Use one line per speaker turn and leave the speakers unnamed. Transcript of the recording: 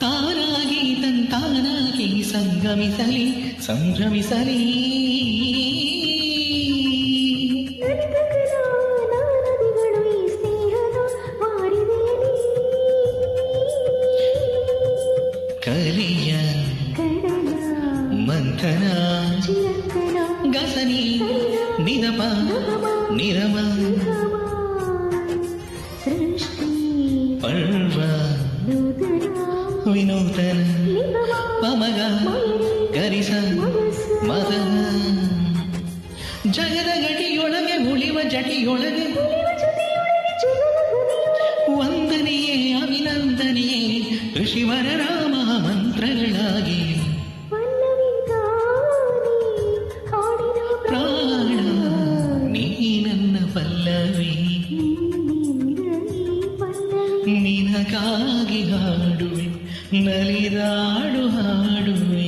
ತಾನಾಗಿ ತಂತಾನಾಗಿ ಸಂಗಮಿಸಲಿ ಸಂಭ್ರಮಿಸಲಿ ಕಲಿಯ ಮಂಥನ ಗಸನಿ ನಿರಪ ನಿರಮ ಪರ್ವ ವಿನೂತನ ಪಮಗ ಗರಿಸ ಮದನ ಜಗದ ಗಡಿಯೊಳಗೆ ಉಳಿವ ಜಟಿಯೊಳಗೆ ವಂದನೆಯೇ ಅಭಿನಂದನೆಯೇ ಋಷಿವರ ರಾಮ ಮಂತ್ರಗಳಾಗಿ ಪ್ರಾಣ ನೀ ನನ್ನ ಪಲ್ಲವಿ ನಿನಗಾಗಿ ಹಾಡುವೆ ನಲಿದಾಡು ಹಾಡುವೆ